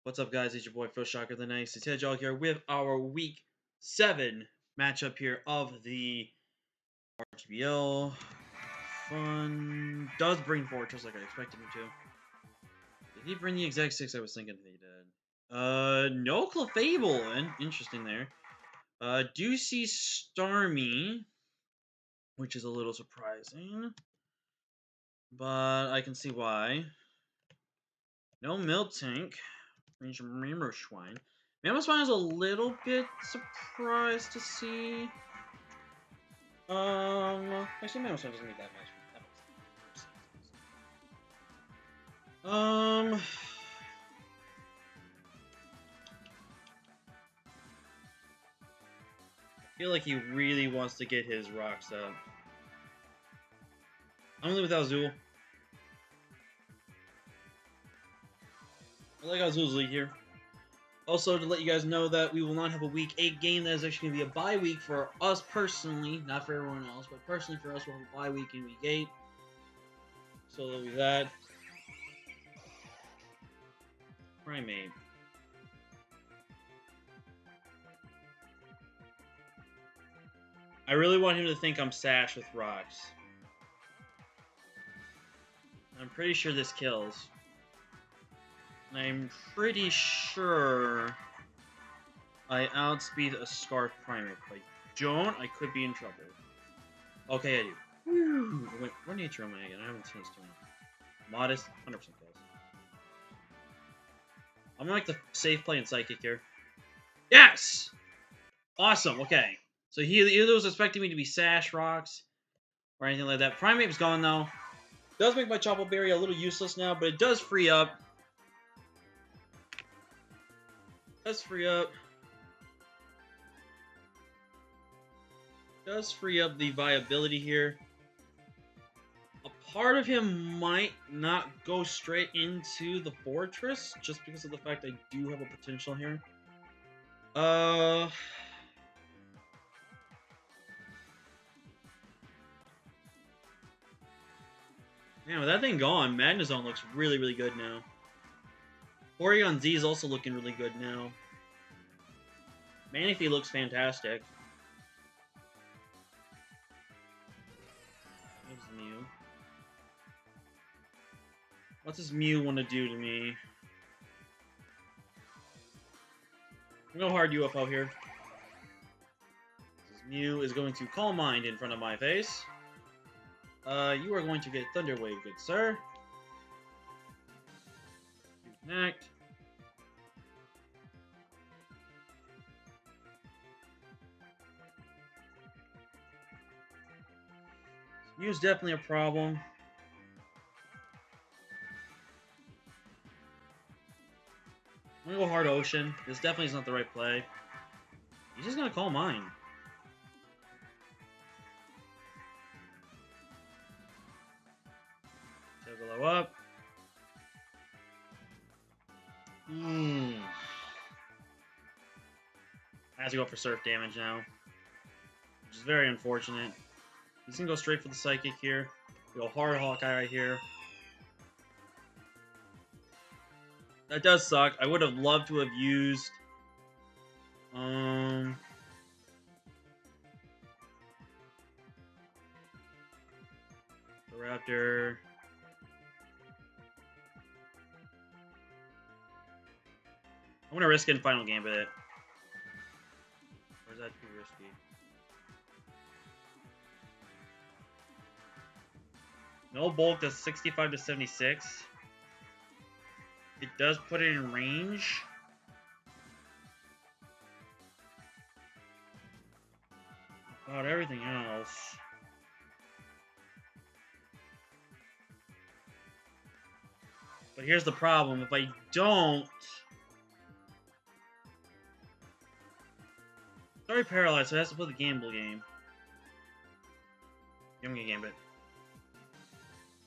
What's up, guys? It's your boy Phil Shocker the Nice. It's Hedgehog here with our Week 7 matchup here of the RGBL. Fun. Does bring Fortress like I expected him to. Did he bring the exact 6 I was thinking he did? No Clefable. Interesting there. Do see Starmie, which is a little surprising. But I can see why. No Miltank. Range Mammothwine. Mammothwine is a little bit surprised to see. Actually, Mammothwine doesn't need that much. I feel like he really wants to get his rocks up. I'm gonna leave without Azul. I like Azul's lead here. Also, to let you guys know that we will not have a Week 8 game. That is actually going to be a bye week for us personally. Not for everyone else, but personally for us, we'll have a bye week in Week 8. So there'll be that. Primate. I really want him to think I'm Sash with rocks. I'm pretty sure this kills. And I'm pretty sure I outspeed a Scarf Primate. If I don't, I could be in trouble. Okay, I do. Woo! Wait, what nature am I again? I haven't seen this one. Modest, 100% kills. I'm gonna like the safe play and Psychic here. Yes! Awesome, okay. So he either was expecting me to be Sash Rocks or anything like that. Primate's gone though. Does make my Chople Berry a little useless now, but it does free up. Does free up the viability here. A part of him might not go straight into the Fortress, just because of the fact I do have a potential here. Man, with that thing gone, Magnezone looks really, really good now. Porygon Z is also looking really good now. Manaphy looks fantastic. There's Mew. What's this Mew want to do to me? No hard UFO here. This Mew is going to Calm Mind in front of my face. You are going to get Thunder Wave, good sir. Connect. Mew's definitely a problem. I'm gonna go Hard Ocean. This definitely is not the right play. He's just gonna Calm Mind. Blow up. I have to go for surf damage now, which is very unfortunate. He's gonna go straight for the Psychic here. Go hard Hawkeye right here. That does suck. I would have loved to have used the Raptor. I'm gonna risk it in Final Gambit. Or is that too risky? No bulk does 65 to 76. It does put it in range. About everything else. But here's the problem. If I don't... It's already paralyzed, so it has to play the gamble game. I'm gonna Gambit.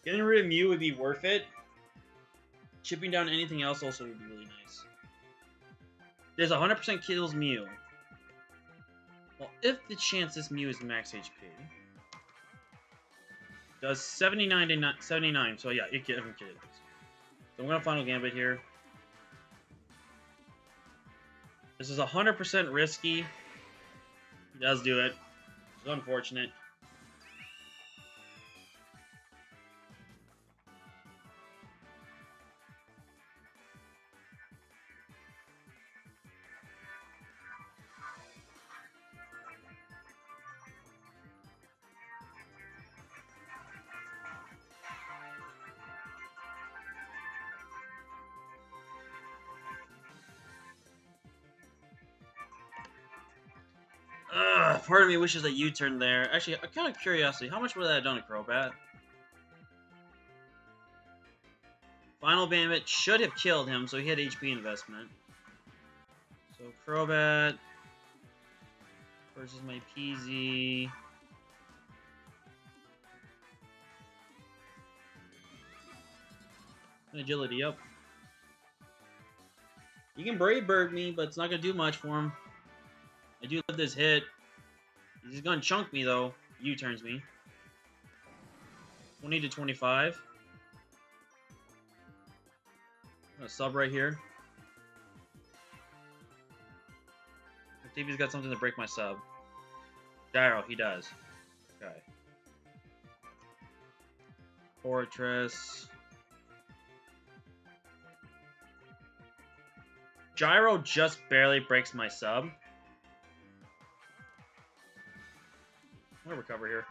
Getting rid of Mew would be worth it. Chipping down anything else also would be really nice. There's 100% kills Mew. Well, if the chance this Mew is max HP. Does 79 to 79, so yeah, it can kill it. So I'm gonna Final Gambit here. This is 100% risky. He does do it. It's unfortunate. Part of me wishes that U-turn there. Actually, a kind of curiosity, how much would that have done to Crobat? Final Bandit should have killed him, so he had HP investment. So Crobat versus my PZ. Agility up. He can Brave Bird me, but it's not going to do much for him. I do love this hit. He's going to chunk me, though. U-turns me. 20 to 25. I'm gonna sub right here. Let's see if he's got something to break my sub. Gyro, he does. Okay. Fortress. Gyro just barely breaks my sub. I'm gonna recover here.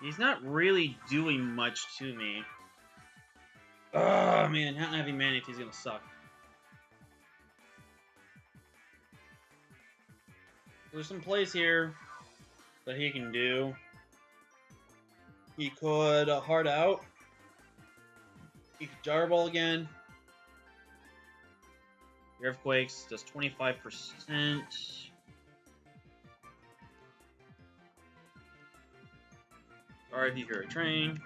He's not really doing much to me. Oh man, not having mana if he's gonna suck. There's some plays here that he can do. He could hard out. He could Gyro Ball again. Earthquakes does 25%. Alright, if you hear a train.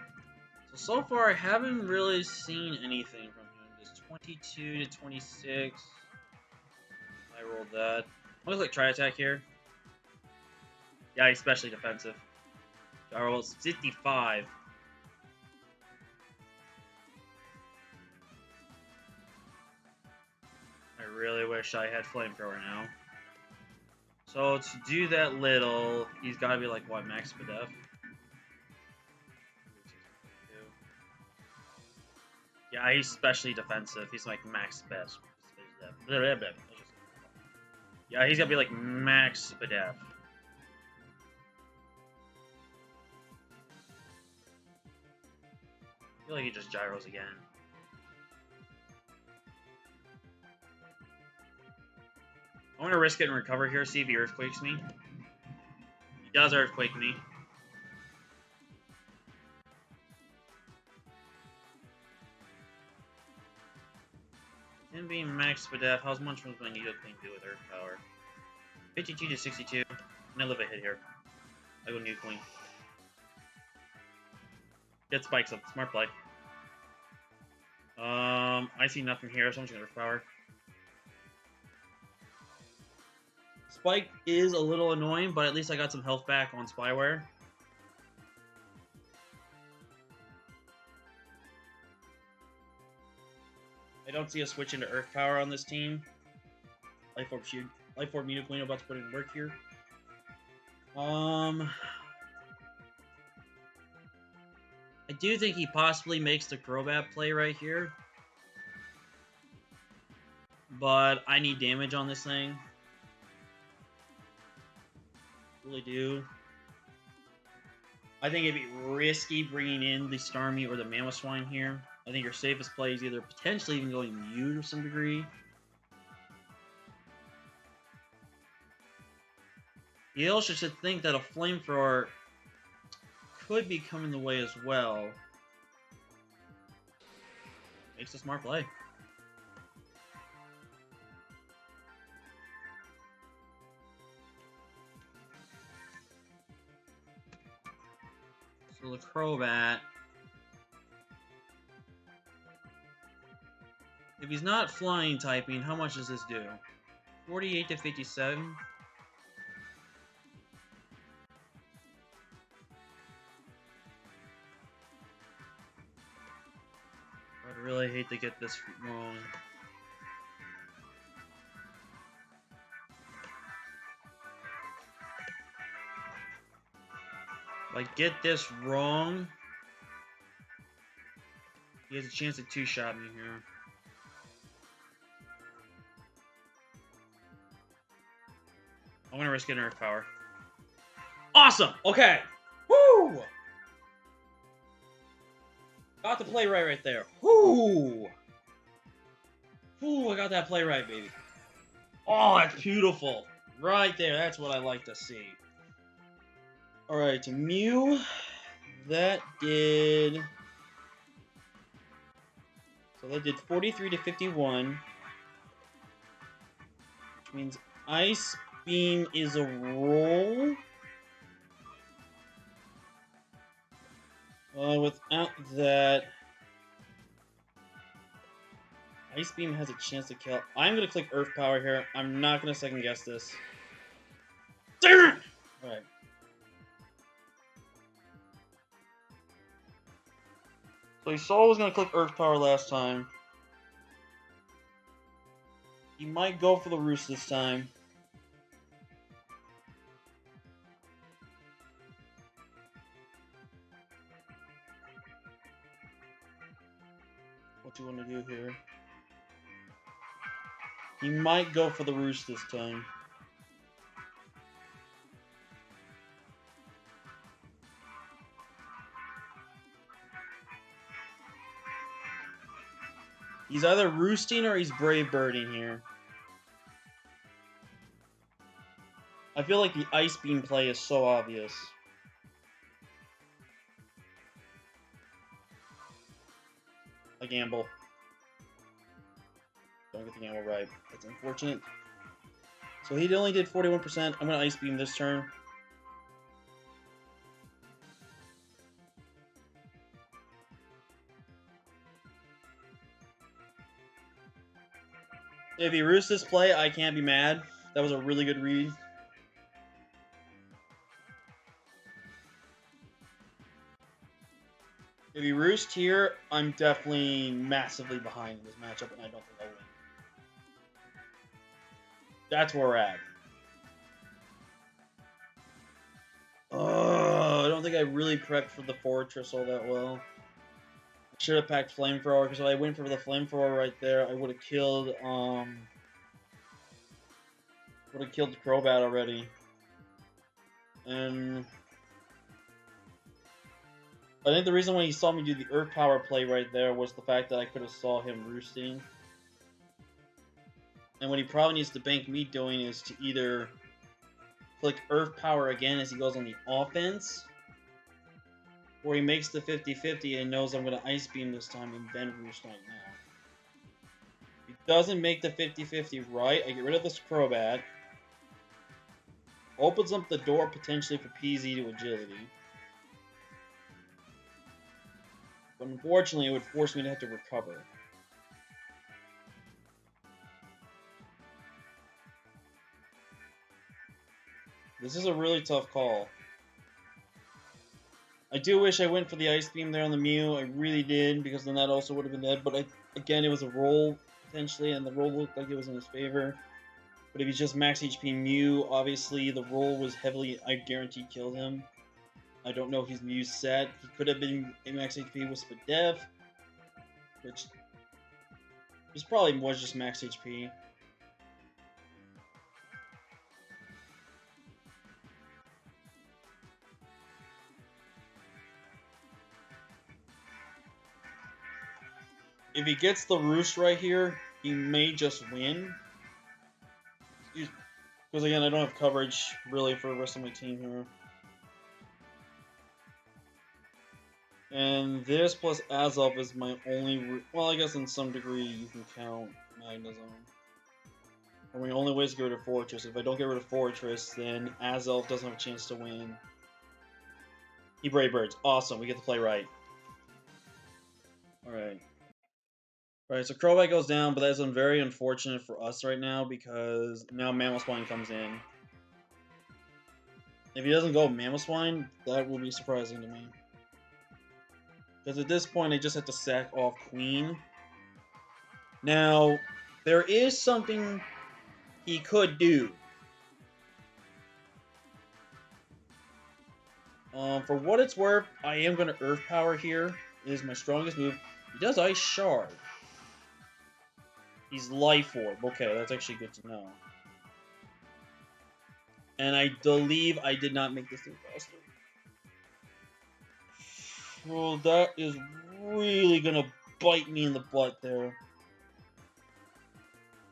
So far, I haven't really seen anything from him. Just 22 to 26. I rolled that. I'm gonna click Tri Attack here. Yeah, he's especially defensive. Gyro rolls 55. I really wish I had Flamethrower now. So to do that little, he's gotta be like, what, max Spadef? Yeah, he's especially defensive. He's like max best. Yeah, he's gonna be like max Spadef. I feel like he just gyros again. I'm gonna risk it and recover here, see if he earthquakes me. He does earthquake me. Him being max Spadef, how much was my Nido Queen do with Earth Power? 52 to 62. I'm gonna live a hit here. I go Nido Queen. Get spikes up. Smart play. I see nothing here, so I'm just gonna Earth Power. Spike is a little annoying, but at least I got some health back on Spyware. I don't see a switch into Earth Power on this team. Life Orb Shield, Life Orb Nido Queen about to put in work here. I do think he possibly makes the Crobat play right here. But I need damage on this thing. Really do. I think it'd be risky bringing in the Starmie or the Mamoswine here. I think your safest play is either potentially even going mute to some degree. You also should think that a Flamethrower could be coming the way as well. Makes a smart play. So the Crobat. If he's not flying typing, how much does this do? 48 to 57. really hate to get this wrong. If I get this wrong, he has a chance to two-shot me here. I'm gonna risk getting Earth Power. Awesome! Okay! Woo! Got the play right there. Woo! Woo, I got that play right, baby. Oh, that's beautiful. Right there, that's what I like to see. Alright, to Mew, that did... So that did 43 to 51. Which means Ice Beam is a roll. Without that... Ice Beam has a chance to kill. I'm going to click Earth Power here. I'm not going to second guess this. Damn it! Alright. So he saw I was going to click Earth Power last time. He might go for the Roost this time. What do you want to do here? He might go for the Roost this time. He's either roosting or he's brave birding here. I feel like the Ice Beam play is so obvious. A gamble. Don't get the gamble right. That's unfortunate. So he only did 41%. I'm going to Ice Beam this turn. If he roosts this play, I can't be mad. That was a really good read. If he roosts here, I'm definitely massively behind in this matchup, and I don't think I'll win. That's where we're at. I don't think I really prepped for the Fortress all that well. I should have packed Flamethrower, because if I went for the Flamethrower right there, I would have killed, Crobat already. And I think the reason why he saw me do the Earth Power play right there was the fact that I could have saw him roosting. And what he probably needs to bank me doing is to either click Earth Power again as he goes on the offense, or he makes the 50-50 and knows I'm going to Ice Beam this time and then roost right now. If he doesn't make the 50-50 right, I get rid of this Crobat. Opens up the door potentially for PZ to Agility. But unfortunately, it would force me to have to recover. This is a really tough call. I do wish I went for the Ice Beam there on the Mew. I really did, because then that also would have been dead. But again, it was a roll, potentially, and the roll looked like it was in his favor. But if he's just max HP Mew, obviously the roll was heavily, I guarantee, killed him. I don't know if his Mew's set. He could have been a max HP Whisper Dev, which probably was just max HP. If he gets the Roost right here, he may just win. Because again, I don't have coverage, really, for the rest of my team here. And this plus Azov is my only... Well, I guess in some degree you can count Magnezone. Or my only way is to get rid of Fortress. If I don't get rid of Fortress, then Azov doesn't have a chance to win. He Brave Birds. Awesome, we get to play right. Alright. Alright, so Crobat goes down, but that's very unfortunate for us right now, because now Mamoswine comes in. If he doesn't go Mamoswine, that will be surprising to me. Because at this point, I just have to sack off Queen. Now, there is something he could do. For what it's worth, I am going to Earth Power here. It is my strongest move. He does Ice Shard. He's Life Orb. Okay, that's actually good to know. And I believe I did not make this thing faster. Well, that is really going to bite me in the butt there.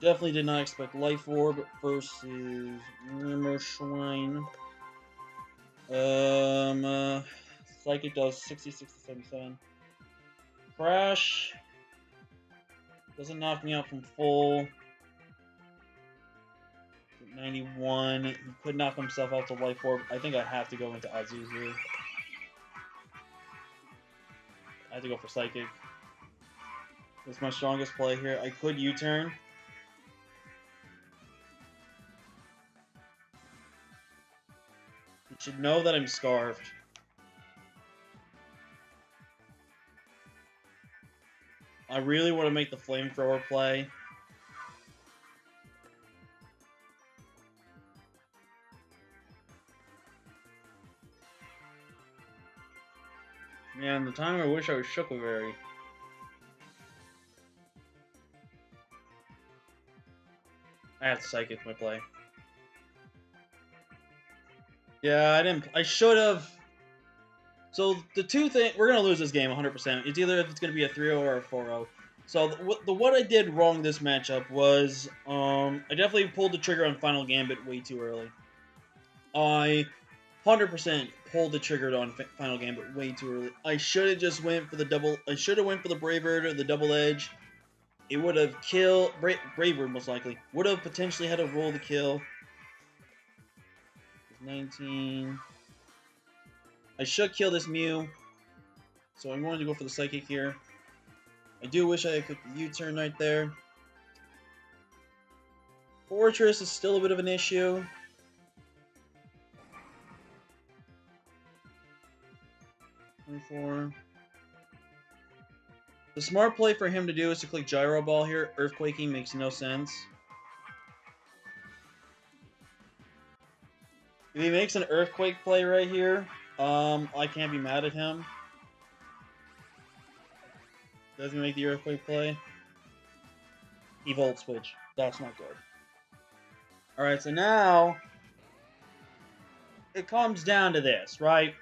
Definitely did not expect Life Orb versus Rimmer Shrine. Psychic does 66 to 77. Crash doesn't knock me out from full. 91. He could knock himself out to Life Orb. I think I have to go into Azuzu. I have to go for Psychic. That's my strongest play here. I could U-turn. You should know that I'm Scarfed. I really want to make the Flamethrower play. Man, the time I wish I was Shuckleberry. I have to Psychic my play. Yeah, I should have. So the two things, we're gonna lose this game 100%. It's either if it's gonna be a 3-0 or a 4-0. So what I did wrong this matchup was I definitely pulled the trigger on Final Gambit way too early. I 100% pulled the trigger on Final Gambit way too early. I should have just went for the double. I should have went for the Bravebird or the Double Edge. It would have killed Bravebird most likely. Would have potentially had a roll to kill. 19. I should kill this Mew. So I'm going to go for the Psychic here. I do wish I could U-turn right there. Fortress is still a bit of an issue. The smart play for him to do is to click Gyro Ball here. Earthquaking makes no sense. If he makes an Earthquake play right here, I can't be mad at him. Doesn't make the Earthquake play. He Volt Switch. That's not good. Alright, so now it comes down to this, right?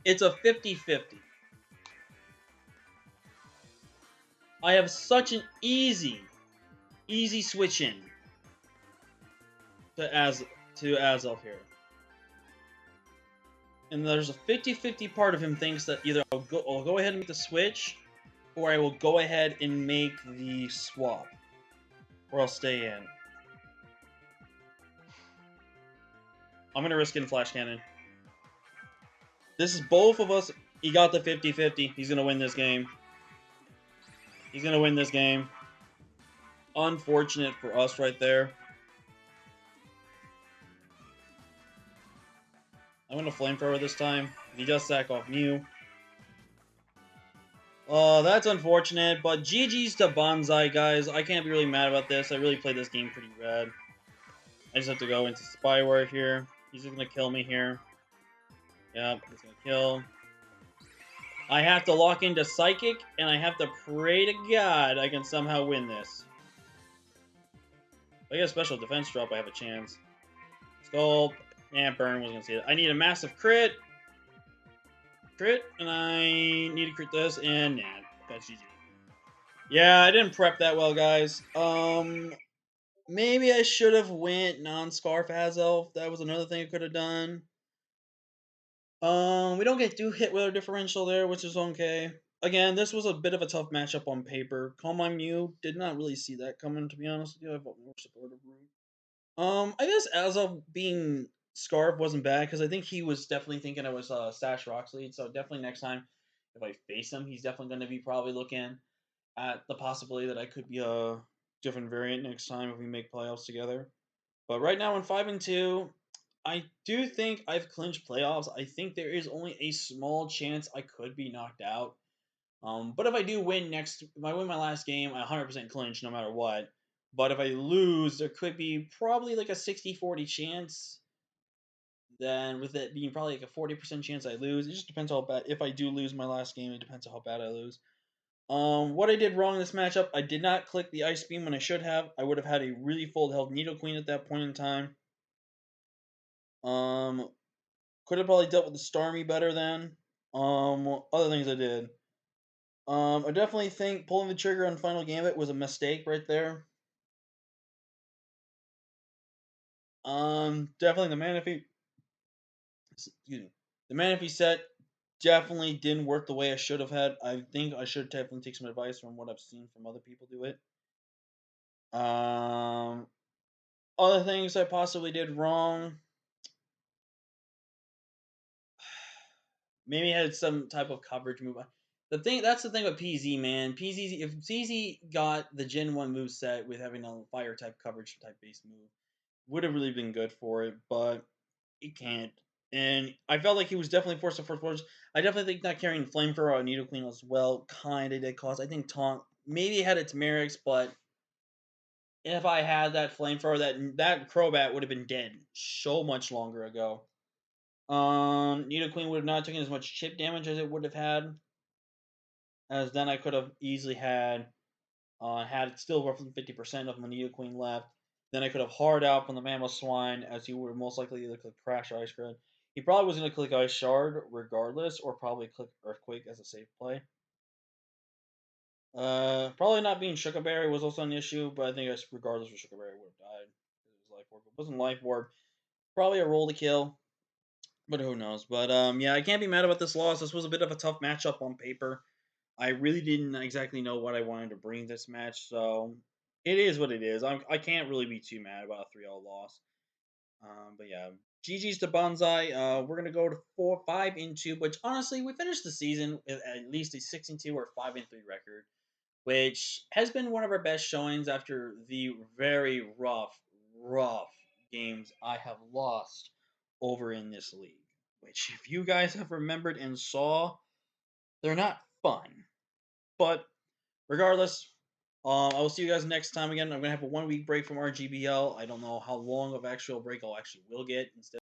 It's a 50-50. I have such an easy switch in to Azelf here. And there's a 50-50 part of him thinks that either I'll go ahead and make the switch, or I will go ahead and make the swap. Or I'll stay in. I'm going to risk it in Flash Cannon. This is both of us. He got the 50-50. He's going to win this game. He's going to win this game. Unfortunate for us right there. I'm going to Flamethrower this time. He does sack off Mew. That's unfortunate, but GG's to Bonsai, guys. I can't be really mad about this. I really played this game pretty rad. I just have to go into Spyware here. He's just going to kill me here. Yep, he's going to kill. I have to lock into Psychic, and I have to pray to God I can somehow win this. If I get a special defense drop, I have a chance. Skull. Yeah, Burn wasn't going to see it. I need a massive crit. Crit, and I need to crit this, and nah, that's GG. Yeah, I didn't prep that well, guys. Maybe I should have went non-Scarf Azelf. That was another thing I could have done. We don't get hit with our differential there, which is okay. Again, this was a bit of a tough matchup on paper. Calm My Mew did not really see that coming, to be honest with you. I have a more supportive route. I guess Azelf being Scarf wasn't bad, because I think he was definitely thinking I was Sash Rock's lead, so definitely next time, if I face him, he's definitely going to be probably looking at the possibility that I could be a different variant next time if we make playoffs together. But right now in 5-2, I do think I've clinched playoffs. I think there is only a small chance I could be knocked out. But if I do win if I win my last game, I 100% clinch no matter what. But if I lose, there could be probably like a 60-40 chance. Then with it being probably like a 40% chance I lose, it just depends how bad. If I do lose my last game, it depends on how bad I lose. What I did wrong in this matchup, I did not click the Ice Beam when I should have. I would have had a really full health Needle Queen at that point in time. Could have probably dealt with the Starmie better then. Other things I did. I definitely think pulling the trigger on Final Gambit was a mistake right there. Definitely the Manaphy. Excuse me. The Manaphy set definitely didn't work the way I should have had. I think I should definitely take some advice from what I've seen from other people do it. Other things I possibly did wrong. Maybe had some type of coverage move. That's the thing with PZ, man. PZ, if PZ got the Gen 1 move set with having a fire type coverage type based move, would have really been good for it, but it can't. And I felt like he was definitely forced to first force. I definitely think not carrying Flamethrower or Needle Queen as well kind of did cause. I think Taunt maybe had its merits, but if I had that Flamethrower, that Crobat would have been dead so much longer ago. Needle Queen would have not taken as much chip damage as it would have had, as then I could have easily had still roughly 50% of my Needle Queen left. Then I could have hard out from the Mammoth Swine, as he would most likely either click Crash or Ice Grid. He probably was going to click Ice Shard regardless, or probably click Earthquake as a safe play. Probably not being Sugar Berry was also an issue, but I think regardless of Sugar Berry would have died. It was Life Orb. It wasn't Life Orb. Probably a roll to kill, but who knows? But yeah, I can't be mad about this loss. This was a bit of a tough matchup on paper. I really didn't exactly know what I wanted to bring this match, so it is what it is. I can't really be too mad about a 3-0 loss. But yeah, GG's to Bonsai. We're gonna go to 5-2, which honestly we finished the season with at least a 6-2 or 5-3 record, which has been one of our best showings after the very rough games I have lost over in this league. Which, if you guys have remembered and saw, they're not fun. But regardless, I will see you guys next time again. I'm gonna have a 1 week break from RGBL. I don't know how long of actual break I'll actually will get instead.